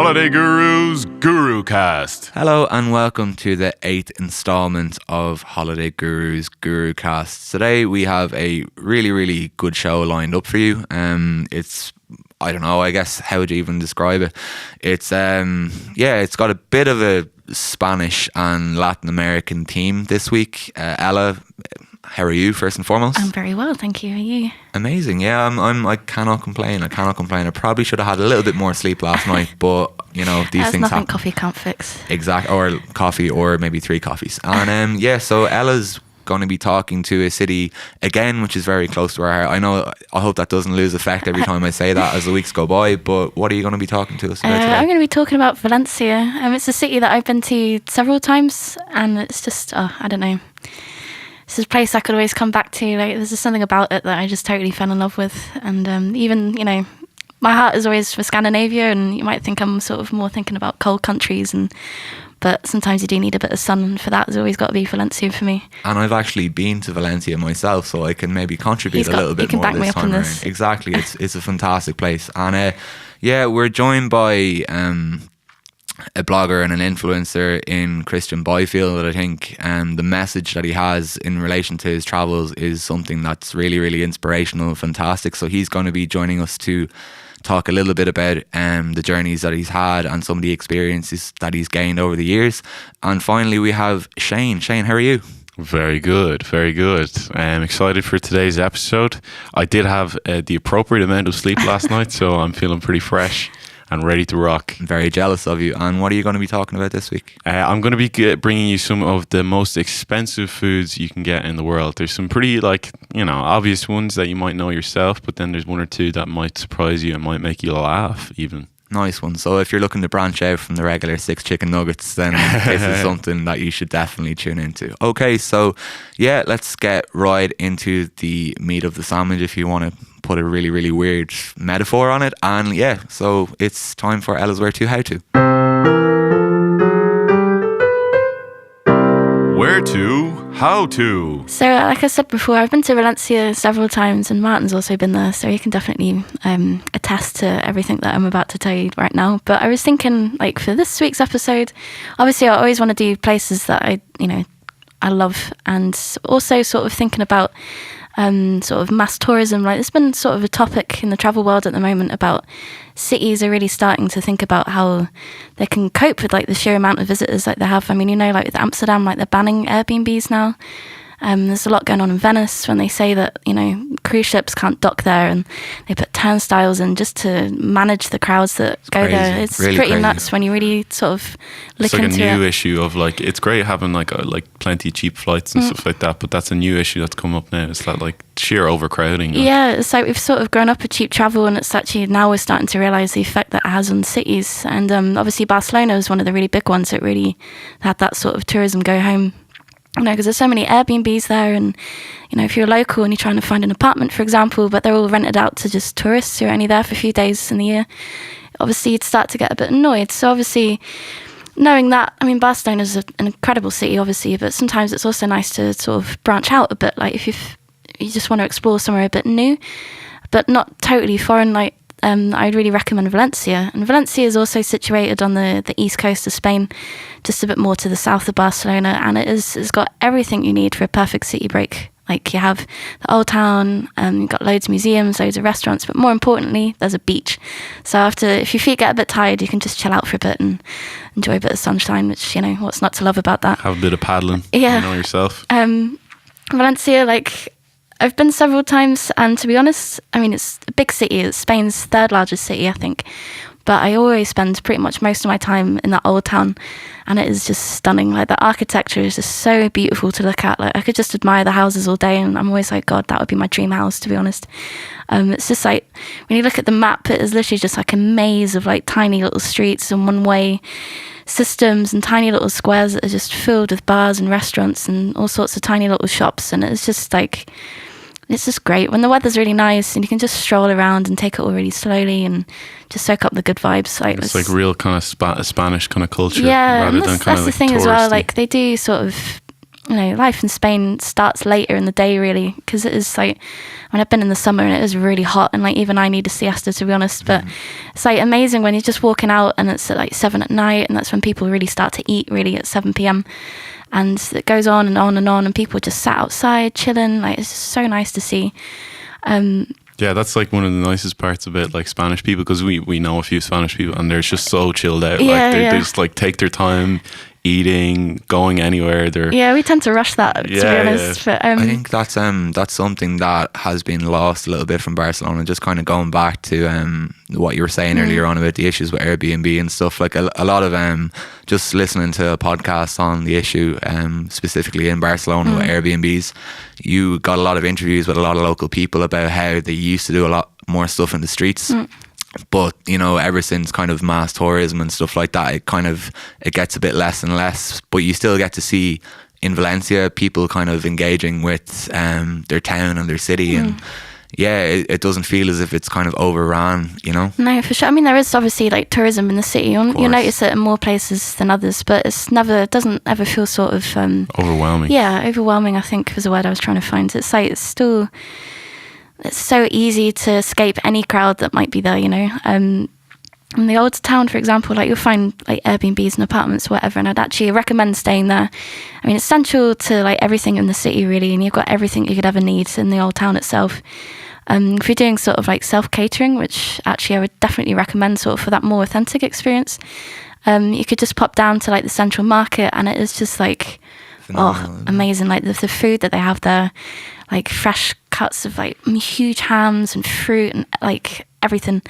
Holidayguru's Gurucast. Hello and welcome to the 8th installment of Holidayguru's Gurucast. Today we have a really good show lined up for you. I don't know, I guess, how would you even describe it? It's got a bit of a Spanish and Latin American theme this week. Ella, how are you, first and foremost? I'm very well, thank you. How are you? Amazing. Yeah, I cannot complain. I probably should have had a little bit more sleep last night, but you know, these There's things nothing happen. coffee can't fix. Exactly, or coffee, or maybe 3 coffees. And so Ella's going to be talking to a city again, which is very close to our heart. I hope that doesn't lose effect every time I say that as the weeks go by, but what are you going to be talking to us about today? I'm going to be talking about Valencia. It's a city that I've been to several times, and it's just, I don't know. It's a place I could always come back to. Like, there's just something about it that I just totally fell in love with. And even, you know, my heart is always for Scandinavia, and you might think I'm sort of more thinking about cold countries, but sometimes you do need a bit of sun, and for that, there's always got to be Valencia for me. And I've actually been to Valencia myself, so I can maybe contribute a little bit more this time around. Exactly, it's a fantastic place. And we're joined by a blogger and an influencer in Christian Byfield. I think the message that he has in relation to his travels is something that's really inspirational and fantastic. So he's going to be joining us to talk a little bit about the journeys that he's had and some of the experiences that he's gained over the years. And finally we have Shane. Shane, how are you? Very good. I'm excited for today's episode. I did have the appropriate amount of sleep last night, so I'm feeling pretty fresh and ready to rock. I'm very jealous of you. And what are you going to be talking about this week? I'm going to be bringing you some of the most expensive foods you can get in the world. There's some pretty, obvious ones that you might know yourself, but then there's 1 or 2 that might surprise you and might make you laugh even. Nice one. So if you're looking to branch out from the regular 6 chicken nuggets, then this is something that you should definitely tune into. Okay, so let's get right into the meat of the sandwich, if you want to put a really weird metaphor on it. And so it's time for Ella's Where To, How To. Where to, how to. So, like I said before, I've been to Valencia several times, and Martin's also been there, so he can definitely attest to everything that I'm about to tell you right now. But I was thinking, for this week's episode, obviously I always want to do places that I love, and also sort of thinking about sort of mass tourism. It's been sort of a topic in the travel world at the moment about cities are really starting to think about how they can cope with the sheer amount of visitors they have. I mean, with Amsterdam, they're banning Airbnbs now. There's a lot going on in Venice when they say that, cruise ships can't dock there, and they put turnstiles in just to manage the crowds that go there. It's really pretty nuts when you really sort of look into it. It's like a new issue of it's great having plenty of cheap flights and stuff like that, but that's a new issue that's come up now. It's that sheer overcrowding. Yeah, it's we've sort of grown up with cheap travel, and it's actually now we're starting to realise the effect that it has on cities. And obviously Barcelona was one of the really big ones that really had that sort of tourism go home. Because there's so many Airbnbs there, and if you're local and you're trying to find an apartment, for example, but they're all rented out to just tourists who are only there for a few days in the year, obviously you'd start to get a bit annoyed. So obviously, knowing that, Barcelona's an incredible city, obviously, but sometimes it's also nice to sort of branch out a bit, if you just want to explore somewhere a bit new, but not totally foreign. I'd really recommend Valencia. And Valencia is also situated on the east coast of Spain, just a bit more to the south of Barcelona, and it's got everything you need for a perfect city break. You have the old town, you've got loads of museums, loads of restaurants, but more importantly, there's a beach. So if your feet get a bit tired, you can just chill out for a bit and enjoy a bit of sunshine, which, what's not to love about that? Have a bit of paddling, yourself. Valencia, I've been several times, and to be honest, it's a big city. It's Spain's 3rd largest city, I think. But I always spend pretty much most of my time in that old town, and it is just stunning. The architecture is just so beautiful to look at. I could just admire the houses all day, and I'm always God, that would be my dream house, to be honest. It's just when you look at the map, it is literally just a maze of tiny little streets and one-way systems and tiny little squares that are just filled with bars and restaurants and all sorts of tiny little shops, and it's just it's just great when the weather's really nice and you can just stroll around and take it all really slowly and just soak up the good vibes. It's real kind of Spanish kind of culture, yeah, rather than kind that's of the thing touristy. as well. They do sort of life in Spain starts later in the day, really, because it is like, when I've been in the summer and it is really hot, and like even I need a siesta, to be honest. But it's like amazing when you're just walking out and it's at like 7 at night, and that's when people really start to eat, really, at 7 p.m. And it goes on and on and on, and people just sat outside chilling. Like, it's just so nice to see. Yeah, that's like one of the nicest parts about like Spanish people, because we know a few Spanish people and they're just so chilled out. They just like take their time eating, going anywhere. We tend to rush that, to be honest. But, I think that's something that has been lost a little bit from Barcelona. Just kind of going back to what you were saying earlier on about the issues with Airbnb and stuff. Like a lot of just listening to a podcast on the issue, specifically in Barcelona with Airbnbs, you got a lot of interviews with a lot of local people about how they used to do a lot more stuff in the streets. But, ever since kind of mass tourism and stuff like that, it gets a bit less and less. But you still get to see in Valencia people kind of engaging with their town and their city. And it doesn't feel as if it's kind of overrun, No, for sure. I mean, there is obviously like tourism in the city. You'll notice it in more places than others, but it doesn't ever feel sort of... overwhelming. Yeah, overwhelming, I think, was the word I was trying to find. It's like, it's so easy to escape any crowd that might be there, in the old town, for example, like you'll find like Airbnbs and apartments or whatever, and I'd actually recommend staying there. I mean, it's central to like everything in the city, really, and you've got everything you could ever need in the old town itself. If you're doing sort of like self-catering, which actually I would definitely recommend sort of for that more authentic experience, you could just pop down to like the central market, and it is just like amazing. Like the food that they have there, like fresh cuts of like huge hams and fruit and like everything,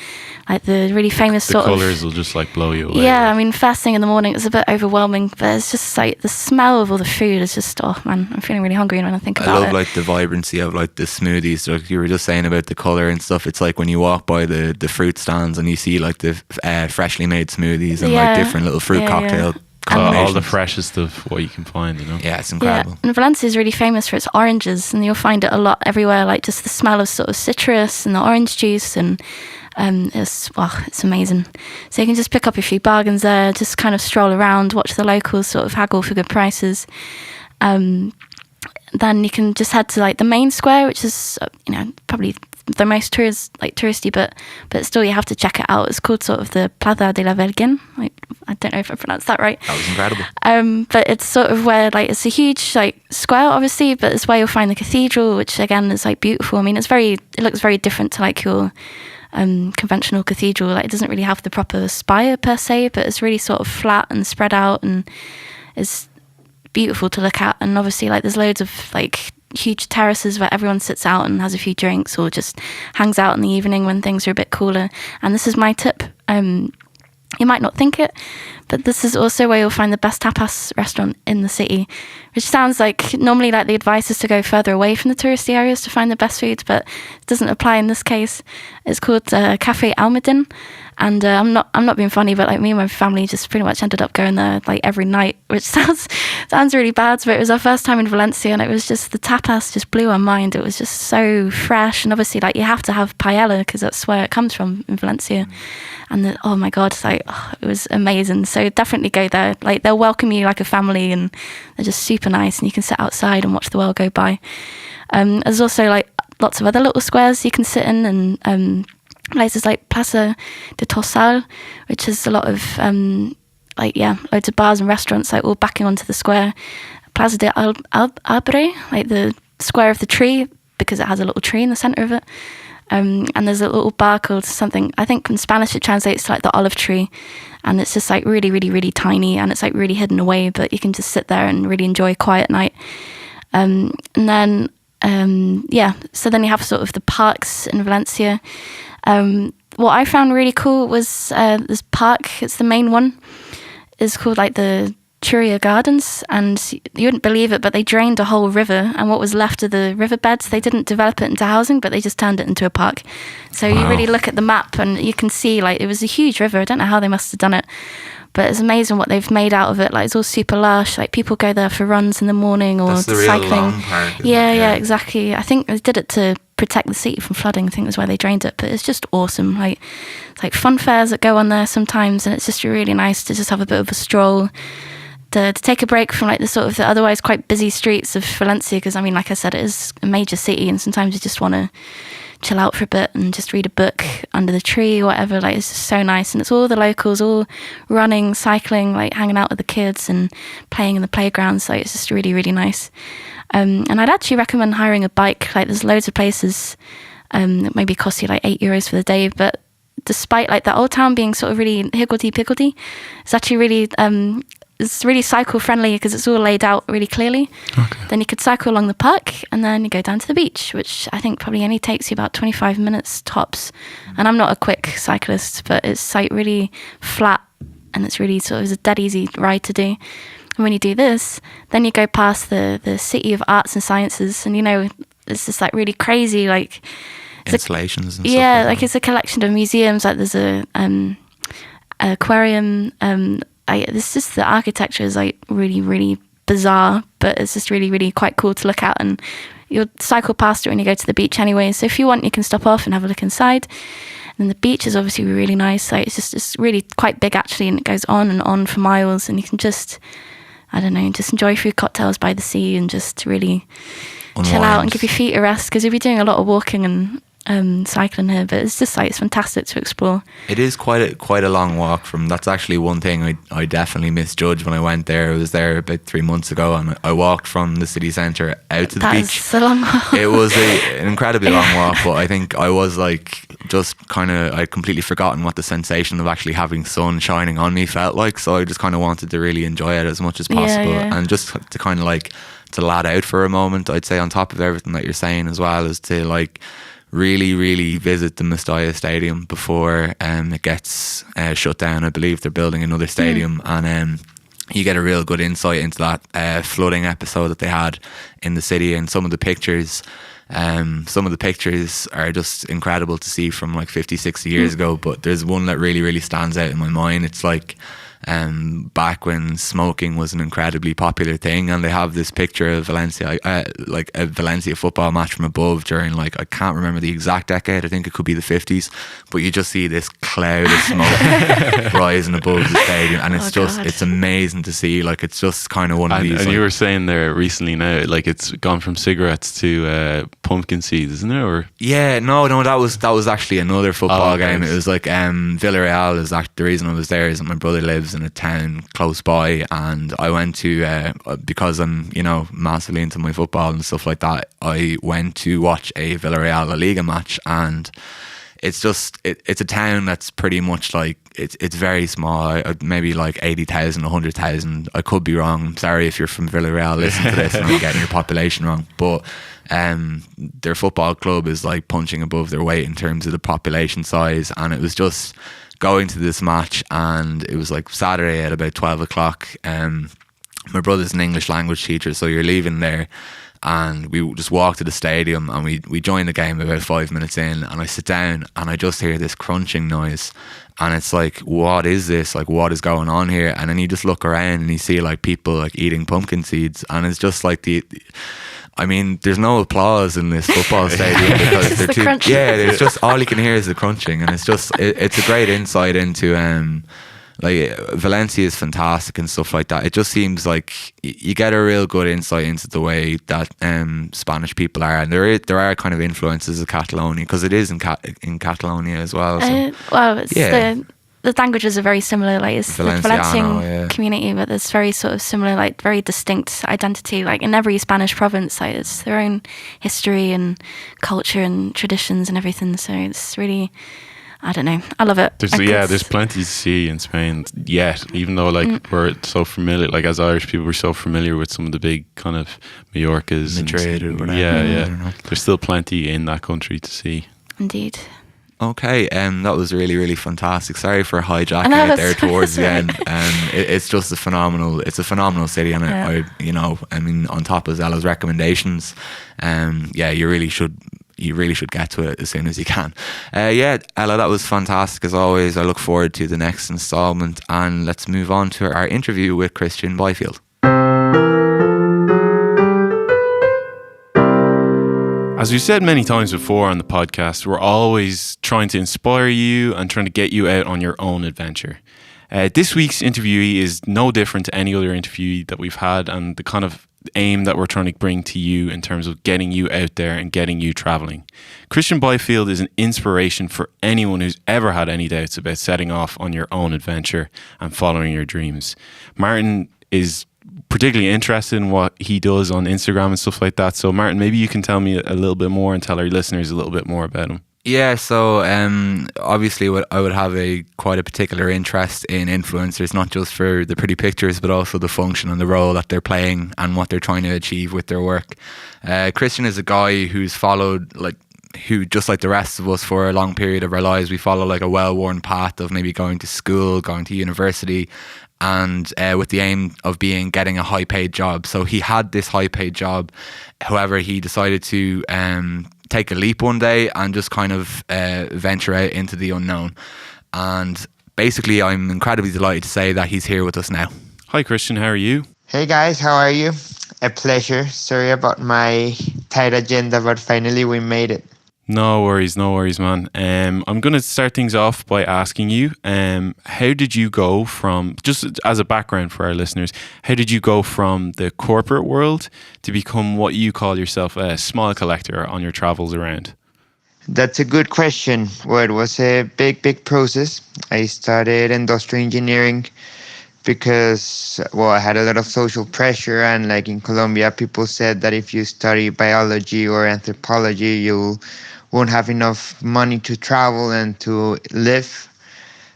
like the really famous the sort of... The colours will just like blow you away. Yeah, I mean, first thing in the morning, it's a bit overwhelming, but it's just like the smell of all the food is just, oh man, I'm feeling really hungry when I think about it. I love like the vibrancy of like the smoothies. Like you were just saying about the colour and stuff. It's like when you walk by the fruit stands and you see like the freshly made smoothies and like different little fruit cocktail all the freshest of what you can find, Yeah, it's incredible. Yeah. And Valencia is really famous for its oranges, and you'll find it a lot everywhere, like just the smell of sort of citrus and the orange juice, and it's amazing. So you can just pick up a few bargains there, just kind of stroll around, watch the locals sort of haggle for good prices. Then you can just head to like the main square, which is probably the most touristy, but still you have to check it out. It's called sort of the Plaza de la Virgen. Like, I don't know if I pronounced that right. That was incredible. But it's sort of where like it's a huge like square, obviously, but it's where you'll find the cathedral, which again is like beautiful. I mean, it looks very different to like your conventional cathedral. Like, it doesn't really have the proper spire per se, but it's really sort of flat and spread out, and it's beautiful to look at. And obviously, like, there's loads of like huge terraces where everyone sits out and has a few drinks or just hangs out in the evening when things are a bit cooler. And this is my tip. You might not think it, but this is also where you'll find the best tapas restaurant in the city, which sounds like normally like the advice is to go further away from the touristy areas to find the best food, but it doesn't apply in this case. It's called Café Almadén, and I'm not being funny, but like me and my family just pretty much ended up going there like every night, which sounds really bad, but it was our first time in Valencia, and it was just, the tapas just blew our mind. It was just so fresh, and obviously like you have to have paella because that's where it comes from in Valencia. And oh my god, it was amazing. So definitely go there. Like, they'll welcome you like a family, and they're just super nice, and you can sit outside and watch the world go by. There's also like lots of other little squares you can sit in, and places like Plaza de Tossal, which is a lot of loads of bars and restaurants like all backing onto the square. Plaza de Arbre, like the square of the tree, because it has a little tree in the centre of it. And there's a little bar called something, I think in Spanish it translates to like the olive tree, and it's just like really, really, really tiny, and it's like really hidden away, but you can just sit there and really enjoy a quiet night. And then so then you have sort of the parks in Valencia. What I found really cool was this park. It's the main one. It's called like the Churia Gardens, and you wouldn't believe it, but they drained a whole river, and what was left of the riverbeds, they didn't develop it into housing, but they just turned it into a park. So you really look at the map and you can see like it was a huge river. I don't know how they must have done it, but it's amazing what they've made out of it. Like, it's all super lush. Like, people go there for runs in the morning or that's the cycling. Real long park, yeah, exactly. I think they did it to protect the city from flooding. I think that's why they drained it, but it's just awesome. Like, it's like fun fairs that go on there sometimes, and it's just really nice to just have a bit of a stroll, to take a break from like the sort of the otherwise quite busy streets of Valencia, because I mean, like I said, it is a major city, and sometimes you just want to chill out for a bit and just read a book under the tree or whatever. Like, it's just so nice, and it's all the locals all running, cycling, like hanging out with the kids and playing in the playgrounds. So it's just really, really nice. And I'd actually recommend hiring a bike. Like, there's loads of places that maybe cost you like €8 for the day, but despite like the old town being sort of really higgledy-piggledy, it's actually really it's really cycle friendly because it's all laid out really clearly. Okay. Then you could cycle along the park and then you go down to the beach, which I think probably only takes you about 25 minutes tops. And I'm not a quick cyclist, but it's like really flat and it's really sort of it's a dead easy ride to do. And when you do this, then you go past the City of Arts and Sciences, and you know, it's just like really crazy, like installations and stuff. Like it's a collection of museums. Like there's a aquarium. It's just the architecture is like really, really bizarre, but it's just really, really quite cool to look at. And you'll cycle past it when you go to the beach anyway. So if you want, you can stop off and have a look inside. And the beach is obviously really nice. Like it's really quite big actually, and it goes on and on for miles. And you can just, I don't know, just enjoy fruit cocktails by the sea and just really chill out and give your feet a rest, because you'll be doing a lot of walking and cycling here, but it's just like it's fantastic to explore. It is quite a long walk from. That's actually one thing I definitely misjudged when I went there. I was there about 3 months ago, and I walked from the city centre out to the beach. That's a long walk. It was an incredibly long walk, but I think I was like just kind of I'd completely forgotten what the sensation of actually having sun shining on me felt like. So I just kind of wanted to really enjoy it as much as possible, and just to kind of like to lad out for a moment. I'd say on top of everything that you're saying as well is to like really, really visit the Mestalla Stadium before it gets shut down. I believe they're building another stadium, and you get a real good insight into that flooding episode that they had in the city. And some of the pictures are just incredible to see from like 50, 60 years ago. But there's one that really, really stands out in my mind. It's like back when smoking was an incredibly popular thing, and they have this picture of Valencia, like a Valencia football match from above during like, I can't remember the exact decade, I think it could be the 50s, but you just see this cloud of smoke rising above the stadium, and it's it's amazing to see. Like, it's just kind of one of these. And you were saying there recently now, like it's gone from cigarettes to pumpkin seeds, isn't it? Or no, that was actually another football game. It was like Villarreal is the reason I was there is that my brother lives in a town close by, and I went to because I'm massively into my football and stuff like that, I went to watch a Villarreal La Liga match, and it's just it's a town that's pretty much like it's very small, maybe like 80,000, 100,000. I could be wrong. I'm sorry if you're from Villarreal, listen to this and I'm getting your population wrong, but their football club is like punching above their weight in terms of the population size. And it was just going to this match, and it was like Saturday at about 12 o'clock. My brother's an English language teacher, so you're leaving there, and we just walked to the stadium, and we joined the game about 5 minutes in, and I sit down and I just hear this crunching noise, and it's like, what is this? Like, what is going on here? And then you just look around and you see like people like eating pumpkin seeds, and it's just like I mean, there's no applause in this football stadium because they're too. Crunching. Yeah, it's just all you can hear is the crunching, and it's just it's a great insight into like Valencia is fantastic and stuff like that. It just seems like you get a real good insight into the way that Spanish people are, and there are kind of influences of Catalonia, because it is in Catalonia as well. So. Well, it's the languages are very similar. Like it's the Valencian community, but there's very sort of similar, like very distinct identity. Like in every Spanish province, like it's their own history and culture and traditions and everything. So it's really, I don't know, I love it. There's plenty to see in Spain yet, even though like we're so familiar, like as Irish people, we're so familiar with some of the big kind of Mallorcas, Madrid or whatever. Yeah. There's still plenty in that country to see. Indeed. Okay, that was really, really fantastic. Sorry for hijacking it there towards the end. It's just a phenomenal city, and I mean, on top of Zella's recommendations, you really should get to it as soon as you can. Ella, that was fantastic as always. I look forward to the next installment, and let's move on to our interview with Christian Byfield. As we said many times before on the podcast, we're always trying to inspire you and trying to get you out on your own adventure. This week's interviewee is no different to any other interviewee that we've had, and the kind of aim that we're trying to bring to you in terms of getting you out there and getting you traveling. Christian Byfield is an inspiration for anyone who's ever had any doubts about setting off on your own adventure and following your dreams. Martin is particularly interested in what he does on Instagram and stuff like that. So Martin, maybe you can tell me a little bit more and tell our listeners a little bit more about him. Yeah, so obviously I would have quite a particular interest in influencers, not just for the pretty pictures, but also the function and the role that they're playing and what they're trying to achieve with their work. Christian is a guy who's followed, who just like the rest of us for a long period of our lives, we follow like a well-worn path of maybe going to school, going to university, and with the aim of getting a high-paid job. So he had this high-paid job. However, he decided to take a leap one day and just kind of venture out into the unknown. And basically, I'm incredibly delighted to say that he's here with us now. Hi, Christian. How are you? Hey, guys. How are you? A pleasure. Sorry about my tight agenda, but finally we made it. No worries, man. I'm going to start things off by asking you, how did you go from, just as a background for our listeners, how did you go from the corporate world to become what you call yourself a small collector on your travels around? That's a good question. Well, it was a big process. I started industrial engineering because, I had a lot of social pressure, and like in Colombia, people said that if you study biology or anthropology, you won't have enough money to travel and to live.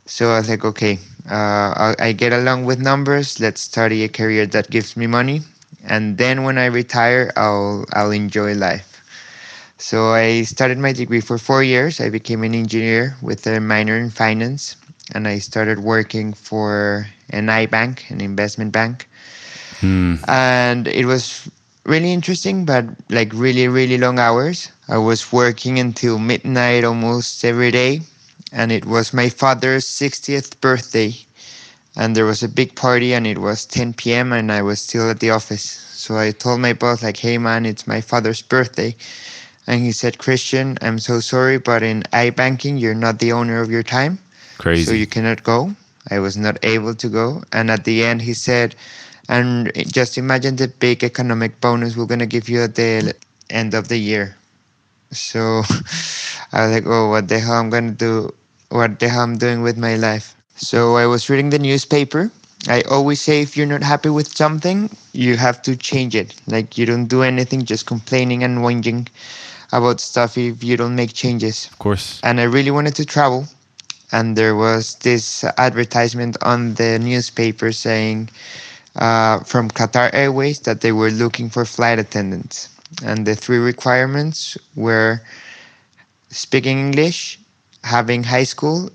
So I was like, okay, I get along with numbers. Let's study a career that gives me money. And then when I retire, I'll enjoy life. So I started my degree for 4 years. I became an engineer with a minor in finance. And I started working for an iBank, an investment bank. And it was really interesting, but like really long hours. I was working until midnight almost every day, and it was my father's 60th birthday, and there was a big party, and it was 10 p.m. and I was still at the office. So I told my boss, like, hey man, it's my father's birthday. And he said, Christian, I'm so sorry, but in iBanking, you're not the owner of your time. Crazy. So you cannot go. I was not able to go. And at the end, he said, and just imagine the big economic bonus we're going to give you at the end of the year. So I was like, oh, what the hell I'm going to do? What the hell I'm doing with my life? So I was reading the newspaper. I always say if you're not happy with something, you have to change it. Like you don't do anything just complaining and whinging about stuff if you don't make changes. Of course. And I really wanted to travel. And there was this advertisement on the newspaper saying from Qatar Airways that they were looking for flight attendants. And the 3 requirements were speaking English, having high school,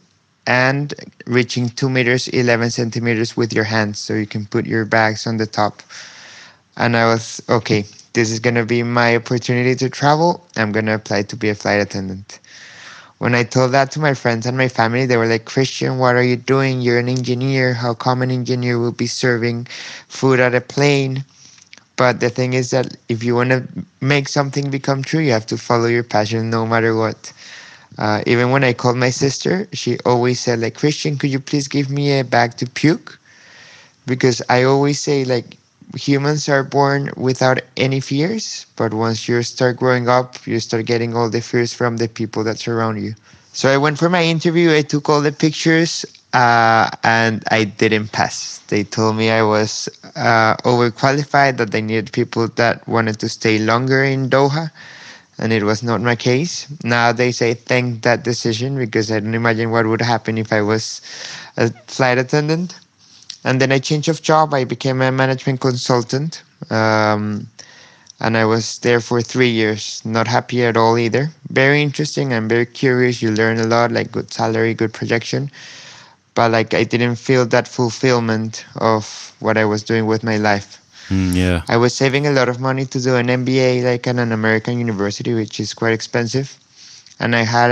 and reaching 2 meters, 11 centimeters with your hands so you can put your bags on the top. And I was, okay, this is going to be my opportunity to travel. I'm going to apply to be a flight attendant. When I told that to my friends and my family, they were like, Christian, what are you doing? You're an engineer. How come an engineer will be serving food at a plane? But the thing is that if you want to make something become true, you have to follow your passion no matter what. Even when I called my sister, she always said, like, Christian, could you please give me a bag to puke? Because I always say, like, humans are born without any fears, but once you start growing up, you start getting all the fears from the people that surround you. So I went for my interview, I took all the pictures, and I didn't pass. They told me I was overqualified, that they needed people that wanted to stay longer in Doha, and it was not my case. Nowadays, I thank that decision because I don't imagine what would happen if I was a flight attendant. And then I changed of job. I became a management consultant, and I was there for 3 years. Not happy at all either. Very interesting. I'm very curious. You learn a lot, like good salary, good projection. But like I didn't feel that fulfillment of what I was doing with my life. Yeah. I was saving a lot of money to do an MBA like at an American university, which is quite expensive. And I had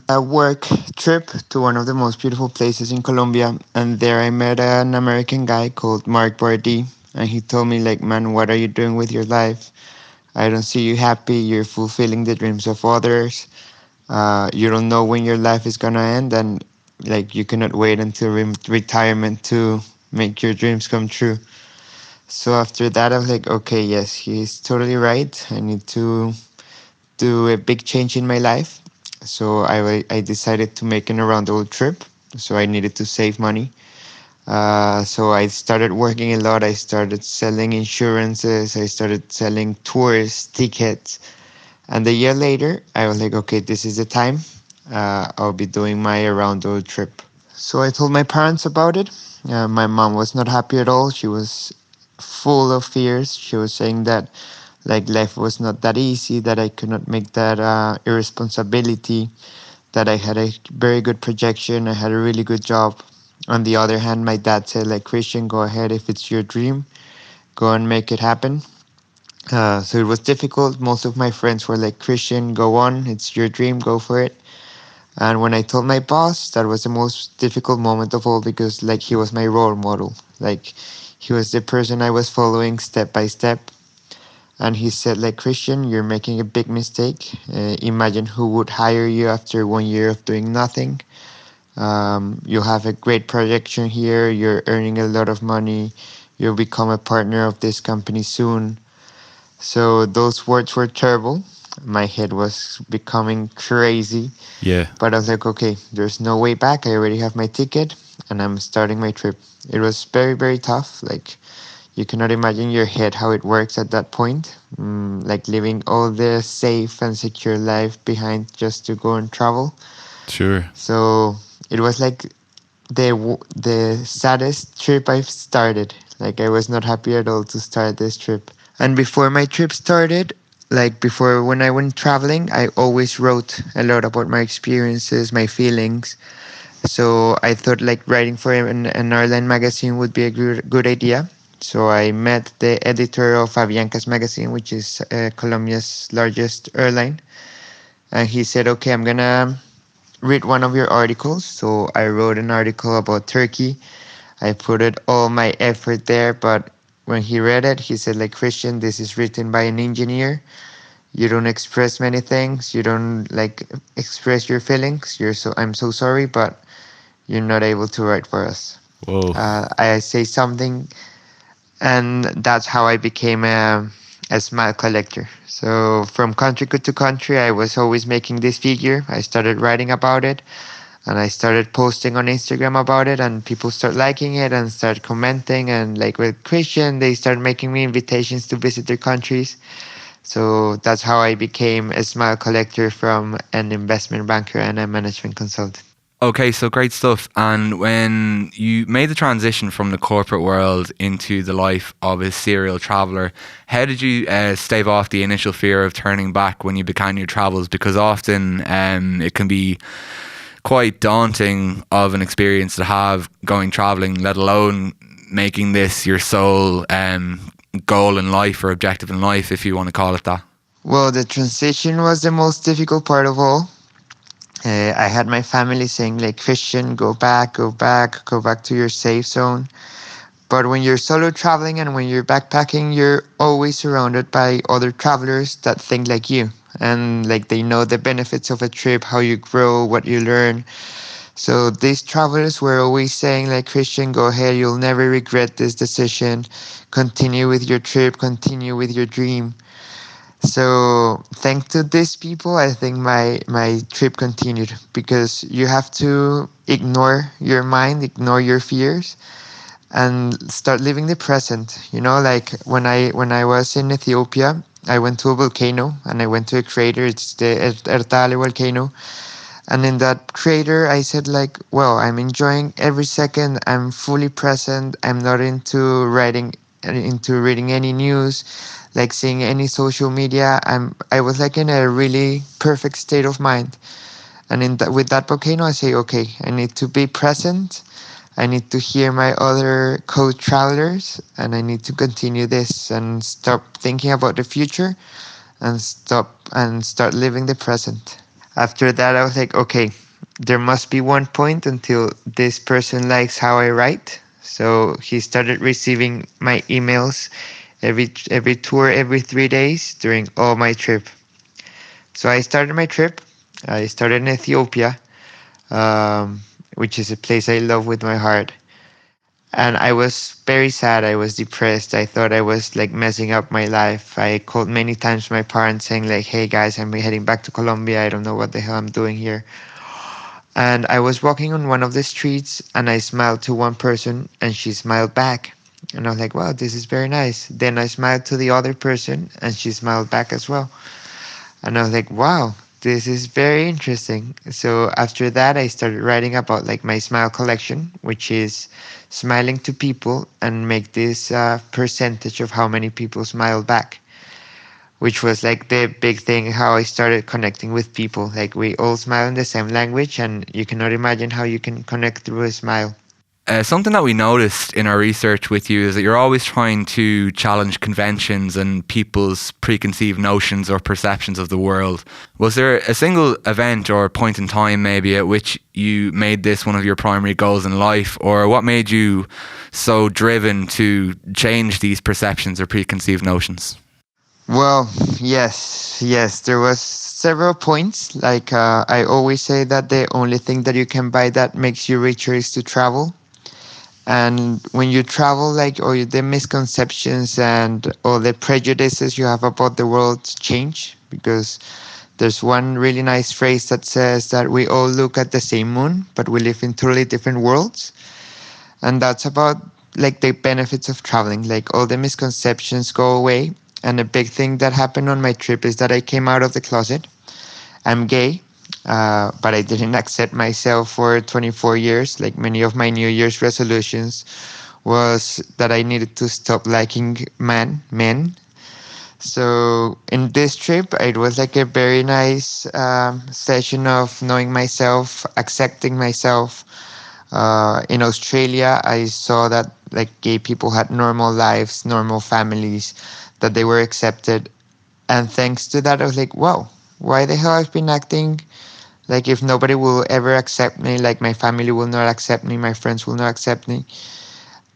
a work trip to one of the most beautiful places in Colombia. And there I met an American guy called Mark Bardi. And he told me, like, man, what are you doing with your life? I don't see you happy. You're fulfilling the dreams of others. You don't know when your life is going to end. And Like you cannot wait until retirement to make your dreams come true. So after that, I was like, okay, yes, he's totally right. I need to do a big change in my life. So I decided to make an around the world trip. So I needed to save money. So I started working a lot. I started selling insurances. I started selling tours, tickets. And a year later, I was like, okay, this is the time. I'll be doing my around the world trip. So I told my parents about it. My mom was not happy at all. She was full of fears. She was saying that like life was not that easy, that I could not make that irresponsibility, that I had a very good projection, I had a really good job. On the other hand, my dad said like, Christian, go ahead. If it's your dream, go and make it happen. So it was difficult. Most of my friends were like, Christian, go on. It's your dream. Go for it. And when I told my boss, that was the most difficult moment of all because like he was my role model. Like he was the person I was following step by step. And he said like, Christian, you're making a big mistake. Imagine who would hire you after 1 year of doing nothing. You have a great projection here. You're earning a lot of money. You'll become a partner of this company soon. So those words were terrible. My head was becoming crazy. Yeah. But I was like, okay, there's no way back. I already have my ticket and I'm starting my trip. It was very, very tough. Like, you cannot imagine your head how it works at that point. Like leaving all the safe and secure life behind just to go and travel. Sure. So it was like the saddest trip I've started. Like I was not happy at all to start this trip. And before my trip started, like before when I went traveling, I always wrote a lot about my experiences, my feelings. So I thought like writing for an airline magazine would be a good idea. So I met the editor of Avianca's magazine, which is Colombia's largest airline. And he said, okay, I'm going to read one of your articles. So I wrote an article about Turkey. I put it all my effort there, but when he read it, he said like, Christian, this is written by an engineer. You don't express many things. You don't like express your feelings. I'm so sorry, but you're not able to write for us. Whoa. I say something, and that's how I became a smile collector. So from country to country, I was always making this figure. I started writing about it, and I started posting on Instagram about it, and people start liking it and start commenting. And like with Christian, they start making me invitations to visit their countries. So that's how I became a smile collector from an investment banker and a management consultant. Okay, so great stuff. And when you made the transition from the corporate world into the life of a serial traveller, how did you stave off the initial fear of turning back when you began your travels? Because often it can be quite daunting of an experience to have going travelling, let alone making this your sole goal in life or objective in life, if you want to call it that. Well, the transition was the most difficult part of all. I had my family saying like, Christian, go back to your safe zone. But when you're solo traveling and when you're backpacking, you're always surrounded by other travelers that think like you. And like they know the benefits of a trip, how you grow, what you learn. So these travelers were always saying like, Christian, go ahead, you'll never regret this decision. Continue with your trip, continue with your dream. So thanks to these people, I think my trip continued, because you have to ignore your mind, ignore your fears, and start living the present. You know, like when I was in Ethiopia, I went to a volcano and I went to a crater. It's the Ertale volcano. And in that crater, I said like, well, I'm enjoying every second. I'm fully present. I'm not into reading any news, like seeing any social media. I was like in a really perfect state of mind. And with that volcano, I say, okay, I need to be present. I need to hear my other co-travelers, and I need to continue this and stop thinking about the future and start living the present. After that, I was like, okay, there must be one point until this person likes how I write. So he started receiving my emails every tour, every 3 days during all my trip. So I started my trip. I started in Ethiopia. which is a place I love with my heart. And I was very sad. I was depressed. I thought I was like messing up my life. I called many times my parents saying like, "Hey guys, I'm heading back to Colombia. I don't know what the hell I'm doing here." And I was walking on one of the streets and I smiled to one person and she smiled back. And I was like, wow, this is very nice. Then I smiled to the other person and she smiled back as well. And I was like, wow, this is very interesting. So after that, I started writing about like my smile collection, which is smiling to people and make this percentage of how many people smile back, which was like the big thing, how I started connecting with people. Like we all smile in the same language and you cannot imagine how you can connect through a smile. Something that we noticed in our research with you is that you're always trying to challenge conventions and people's preconceived notions or perceptions of the world. Was there a single event or point in time maybe at which you made this one of your primary goals in life, or what made you so driven to change these perceptions or preconceived notions? Well, yes, there was several points. Like I always say that the only thing that you can buy that makes you richer is to travel. And when you travel, like all the misconceptions and all the prejudices you have about the world change, because there's one really nice phrase that says that we all look at the same moon, but we live in totally different worlds. And that's about like the benefits of traveling. Like all the misconceptions go away. And a big thing that happened on my trip is that I came out of the closet. I'm gay. But I didn't accept myself for 24 years. Like many of my New Year's resolutions was that I needed to stop liking men. So in this trip, it was like a very nice session of knowing myself, accepting myself. In Australia, I saw that like gay people had normal lives, normal families, that they were accepted. And thanks to that, I was like, wow, why the hell I've been acting like if nobody will ever accept me, like my family will not accept me, my friends will not accept me.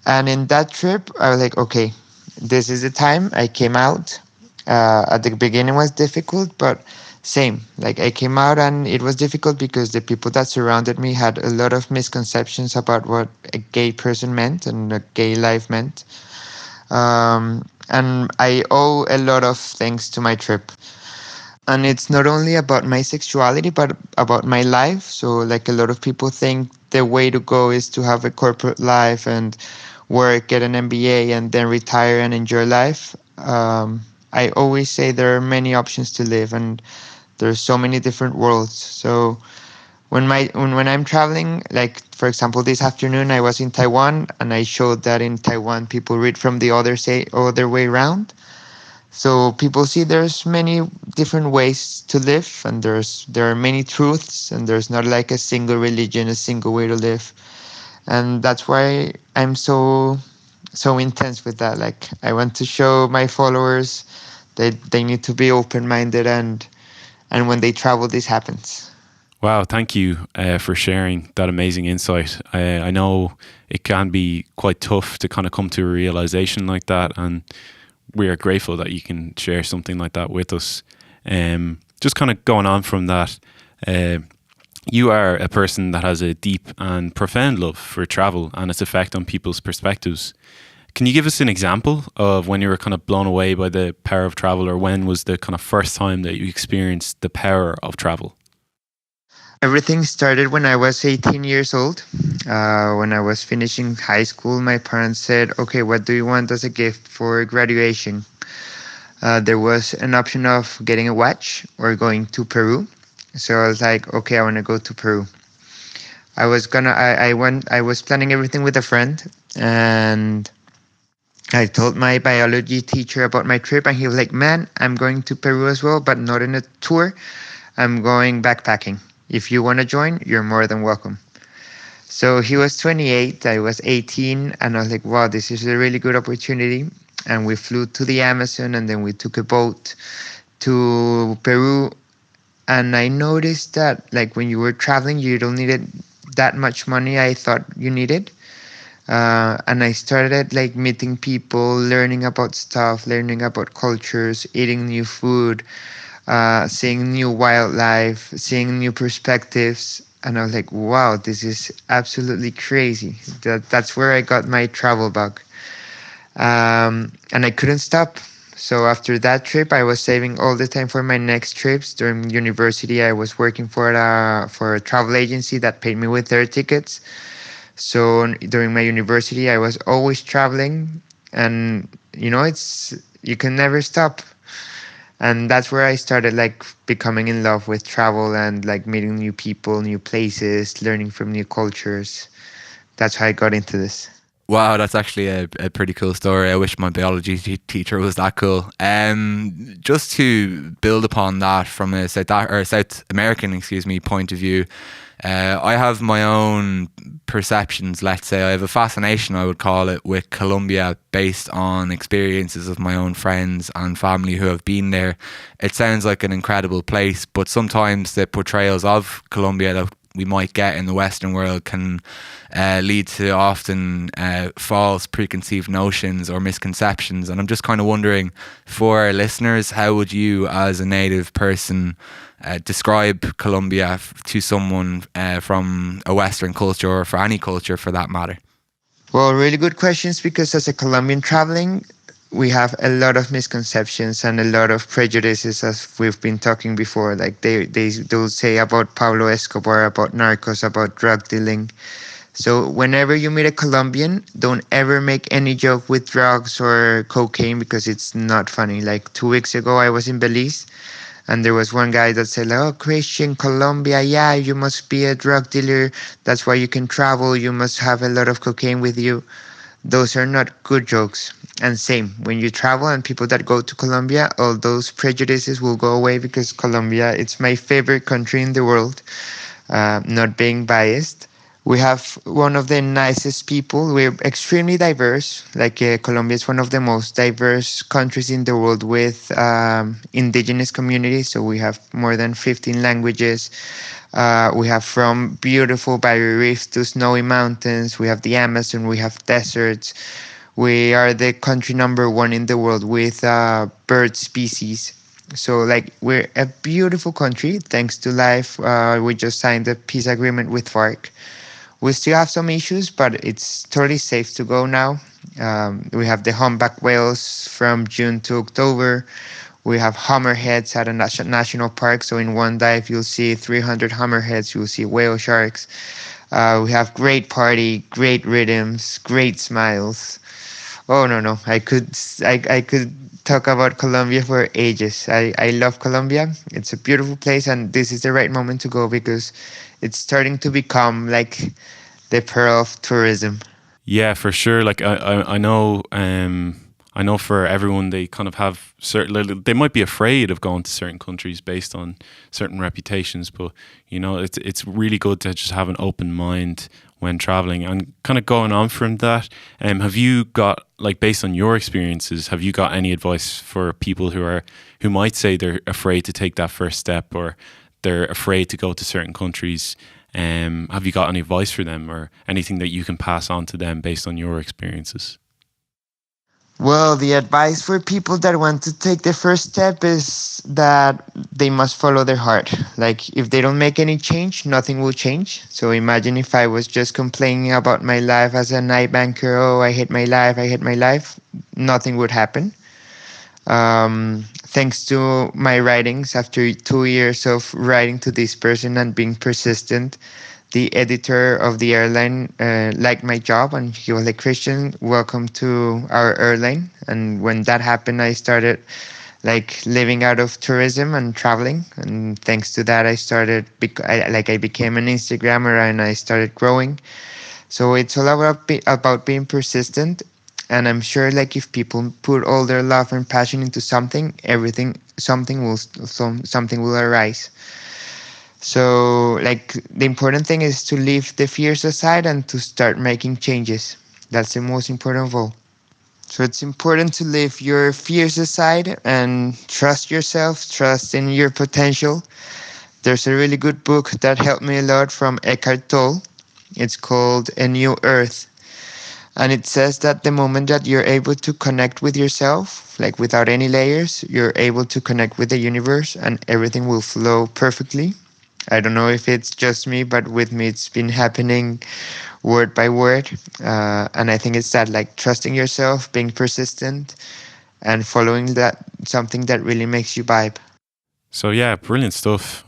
And in that trip, I was like, okay, this is the time. I came out. At the beginning was difficult, but same. Like I came out and it was difficult because the people that surrounded me had a lot of misconceptions about what a gay person meant and a gay life meant. And I owe a lot of thanks to my trip. And it's not only about my sexuality, but about my life. So like a lot of people think the way to go is to have a corporate life and work, get an MBA, and then retire and enjoy life. I always say there are many options to live, and there's so many different worlds. So when I'm traveling, like for example, this afternoon I was in Taiwan, and I showed that in Taiwan people read from the other way around. So people see there's many different ways to live, and there are many truths, and there's not like a single religion, a single way to live. And that's why I'm so intense with that. Like I want to show my followers that they need to be open-minded, and when they travel, this happens. Wow, thank you for sharing that amazing insight. I know it can be quite tough to kind of come to a realization like that, and we are grateful that you can share something like that with us. Just kind of going on from that, you are a person that has a deep and profound love for travel and its effect on people's perspectives. Can you give us an example of when you were kind of blown away by the power of travel, or when was the kind of first time that you experienced the power of travel? Everything started when I was 18 years old. When I was finishing high school, my parents said, okay, what do you want as a gift for graduation? There was an option of getting a watch or going to Peru. So I was like, okay, I want to go to Peru. I was planning everything with a friend, and I told my biology teacher about my trip, and he was like, man, I'm going to Peru as well, but not in a tour. I'm going backpacking. If you want to join, you're more than welcome. So he was 28, I was 18, and I was like, wow, this is a really good opportunity. And we flew to the Amazon, and then we took a boat to Peru. And I noticed that like when you were traveling, you don't need that much money I thought you needed. And I started like meeting people, learning about stuff, learning about cultures, eating new food, seeing new wildlife, seeing new perspectives. And I was like, wow, this is absolutely crazy. That's where I got my travel bug. And I couldn't stop. So after that trip, I was saving all the time for my next trips. During university, I was working for a travel agency that paid me with their tickets. So during my university, I was always traveling, and it's you can never stop. And that's where I started like becoming in love with travel and like meeting new people, new places, learning from new cultures. That's how I got into this. Wow, that's actually a pretty cool story. I wish my biology teacher was that cool. Just to build upon that from a South American, point of view, I have my own perceptions, let's say. I have a fascination, I would call it, with Colombia based on experiences of my own friends and family who have been there. It sounds like an incredible place, but sometimes the portrayals of Colombia that we might get in the Western world can lead to often false preconceived notions or misconceptions. And I'm just kind of wondering, for our listeners, how would you as a native person describe Colombia to someone from a Western culture, or for any culture for that matter? Well, really good questions, because as a Colombian traveling, we have a lot of misconceptions and a lot of prejudices, as we've been talking before. Like they'll say about Pablo Escobar, about narcos, about drug dealing. So whenever you meet a Colombian, don't ever make any joke with drugs or cocaine, because it's not funny. Like 2 weeks ago, I was in Belize, and there was one guy that said, "Oh, Christian, Colombia, yeah, you must be a drug dealer. That's why you can travel. You must have a lot of cocaine with you." Those are not good jokes. And same, when you travel and people that go to Colombia, all those prejudices will go away, because Colombia, it's my favorite country in the world, not being biased. We have one of the nicest people. We're extremely diverse. Like Colombia is one of the most diverse countries in the world with indigenous communities. So we have more than 15 languages. We have from beautiful barrier reefs to snowy mountains. We have the Amazon. We have deserts. We are the country number 1 in the world with bird species. So like we're a beautiful country thanks to life. We just signed a peace agreement with FARC. We still have some issues, but it's totally safe to go now. We have the humpback whales from June to October. We have hammerheads at a national park. So in one dive, you'll see 300 hammerheads. You'll see whale sharks. We have great party, great rhythms, great smiles. Oh, no. I could talk about Colombia for ages. I love Colombia. It's a beautiful place, and this is the right moment to go, because it's starting to become like the pearl of tourism. Yeah, for sure. Like I know for everyone, they kind of have they might be afraid of going to certain countries based on certain reputations, but it's really good to just have an open mind when traveling. And kind of going on from that, have you got, like, based on your experiences, have you got any advice for people who might say they're afraid to take that first step, or they're afraid to go to certain countries? Have you got any advice for them, or anything that you can pass on to them based on your experiences? Well, the advice for people that want to take the first step is that they must follow their heart. Like, if they don't make any change, nothing will change. So imagine if I was just complaining about my life as a night banker. Oh, I hate my life. Nothing would happen. Thanks to my writings, after 2 years of writing to this person and being persistent, the editor of the airline liked my job, and he was like, "Christian, welcome to our airline." And when that happened, I started like living out of tourism and traveling. And thanks to that, I became an Instagrammer, and I started growing. So it's all about being persistent. And I'm sure, like, if people put all their love and passion into something, something will arise. So, like, the important thing is to leave the fears aside and to start making changes. That's the most important of all. So it's important to leave your fears aside and trust yourself, trust in your potential. There's a really good book that helped me a lot from Eckhart Tolle. It's called A New Earth. And it says that the moment that you're able to connect with yourself, like without any layers, you're able to connect with the universe, and everything will flow perfectly. I don't know if it's just me, but with me it's been happening word by word. And I think it's that, like, trusting yourself, being persistent, and following that something that really makes you vibe. So yeah, brilliant stuff.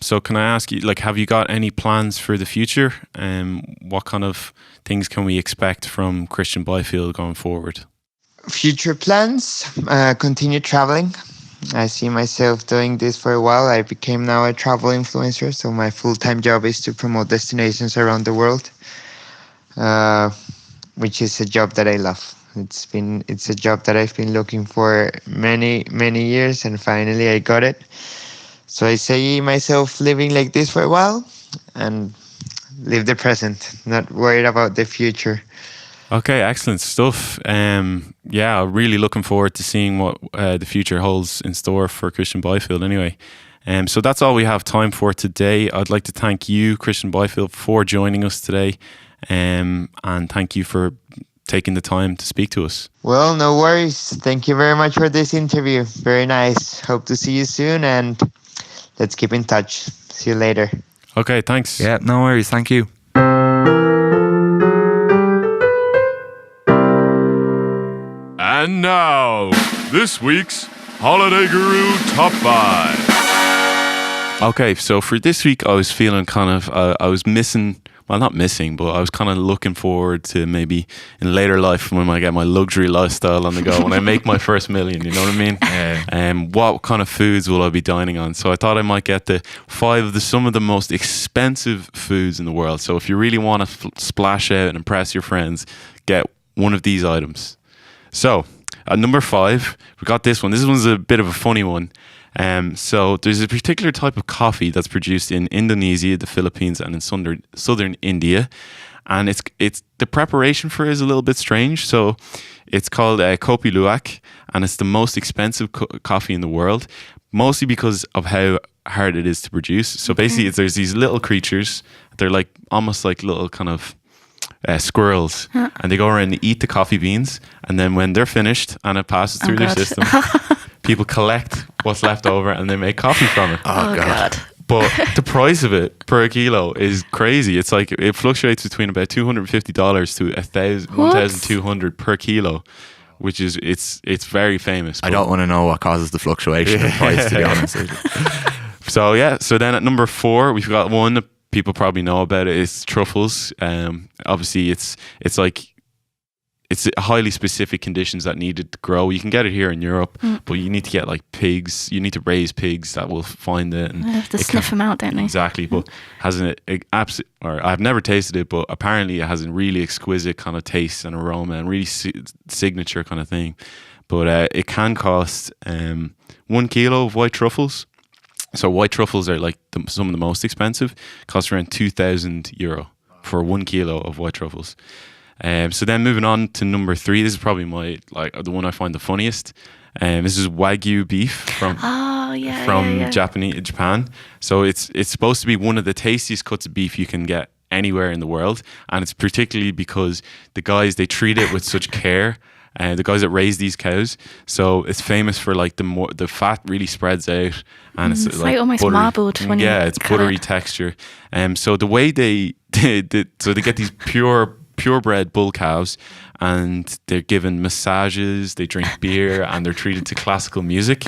So can I ask you, like, have you got any plans for the future? What kind of things can we expect from Christian Byfield going forward? Future plans, continue traveling. I see myself doing this for a while. I became now a travel influencer, so my full-time job is to promote destinations around the world, which is a job that I love. It's a job that I've been looking for many years, and finally I got it. So I see myself living like this for a while and live the present, not worried about the future. Okay, excellent stuff. Yeah, really looking forward to seeing what the future holds in store for Christian Byfield anyway. So that's all we have time for today. I'd like to thank you, Christian Byfield, for joining us today. And thank you for taking the time to speak to us. Well, no worries. Thank you very much for this interview. Very nice. Hope to see you soon, and let's keep in touch. See you later. Okay, thanks. Yeah, no worries. Thank you. And now, this week's Holidayguru Top 5. Okay, so for this week, I was feeling kind of, I was missing, well, not missing, but I was kind of looking forward to maybe in later life when I get my luxury lifestyle on the go, when I make my first million, you know what I mean? What kind of foods will I be dining on? So I thought I might get the 5 of some of the most expensive foods in the world. So if you really want to splash out and impress your friends, get one of these items. So at number 5, we got this one. This one's a bit of a funny one. So there's a particular type of coffee that's produced in Indonesia, the Philippines, and in southern India, and it's the preparation for it is a little bit strange. So it's called kopi luwak, and it's the most expensive coffee in the world, mostly because of how hard it is to produce. So basically, there's these little creatures. They're like almost like little kind of squirrels, and they go around and eat the coffee beans, and then when they're finished and it passes through their system, people collect what's left over and they make coffee from it. Oh God. But the price of it per kilo is crazy. It's like it fluctuates between about $250 to $1,200 per kilo, which is it's very famous. I don't want to know what causes the fluctuation in price, to be honest. So yeah, so then at number 4, we've got one that people probably know about. It's truffles. Obviously, it's like it's highly specific conditions that need it to grow. You can get it here in Europe, but you need to get like pigs. You need to raise pigs that will find it. And they have to sniff them out, don't they? Exactly, but I've never tasted it, but apparently it has a really exquisite kind of taste and aroma and really signature kind of thing. But it can cost 1 kilo of white truffles. So white truffles are like some of the most expensive. Cost around €2,000 for 1 kilo of white truffles. So then moving on to number 3, this is probably the one I find the funniest. This is Wagyu beef from Japan. So it's supposed to be one of the tastiest cuts of beef you can get anywhere in the world, and it's particularly because the guys, they treat it with such care. The guys that raise these cows, so it's famous for like the fat really spreads out, and it's like almost buttery, marbled when it's buttery texture. So the way they get these purebred bull cows, and they're given massages, they drink beer, and they're treated to classical music.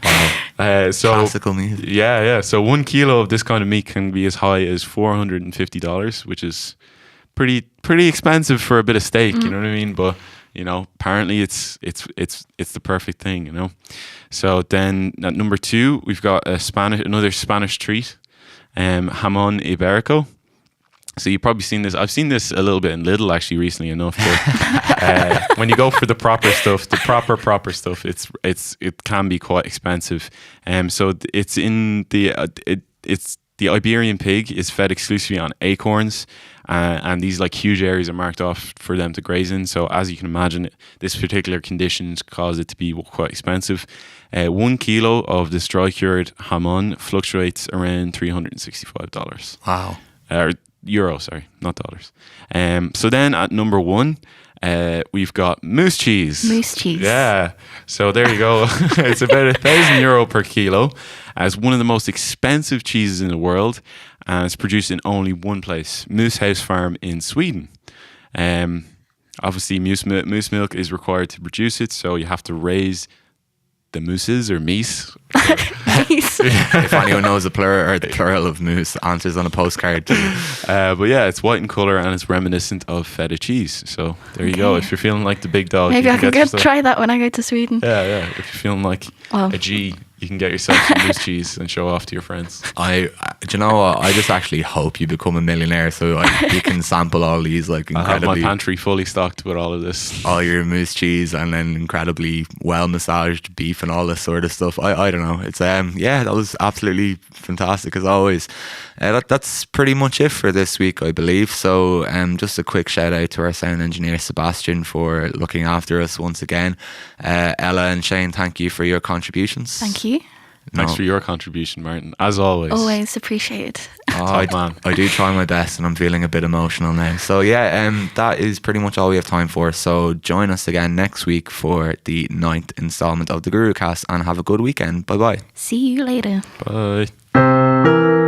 Wow. Classical music. Yeah. So 1 kilo of this kind of meat can be as high as $450, which is pretty expensive for a bit of steak. You know what I mean? But you know, apparently it's the perfect thing. You know. So then at number 2, we've got another Spanish treat, jamón ibérico. So you've probably seen this. I've seen this a little bit in Lidl actually recently enough. But, when you go for the proper stuff, the proper stuff, it can be quite expensive. So it's in the the Iberian pig is fed exclusively on acorns, and these like huge areas are marked off for them to graze in. So as you can imagine, this particular conditions cause it to be quite expensive. 1 kilo of this dry cured jamón fluctuates around $365. Wow. euro, sorry, not dollars. So then at number 1, we've got moose cheese. Moose cheese. Yeah. So there you go. It's about €1,000 per kilo. It's one of the most expensive cheeses in the world, and it's produced in only one place, Moose House Farm in Sweden. Obviously, moose milk is required to produce it, so you have to raise the mooses or meese. If anyone knows the plural of moose, answers on a postcard too. But yeah, it's white in colour and it's reminiscent of feta cheese. So there you go. If you're feeling like the big dog, maybe I can go try that when I go to Sweden. Yeah. If you're feeling like a G, you can get yourself some moose cheese and show off to your friends. Do you know what? I just actually hope you become a millionaire so you can sample all these like incredibly. I have my pantry fully stocked with all of this. All your moose cheese and then incredibly well massaged beef and all this sort of stuff. I don't know. It's that was absolutely fantastic as always. That's pretty much it for this week, I believe. So just a quick shout out to our sound engineer Sebastian for looking after us once again. Ella and Shane, thank you for your contributions. Thank you. Thanks for your contribution, Martin, as always. Always appreciated. I do try my best and I'm feeling a bit emotional now. So that is pretty much all we have time for. So join us again next week for the 9th installment of the Gurucast and have a good weekend. Bye bye. See you later. Bye.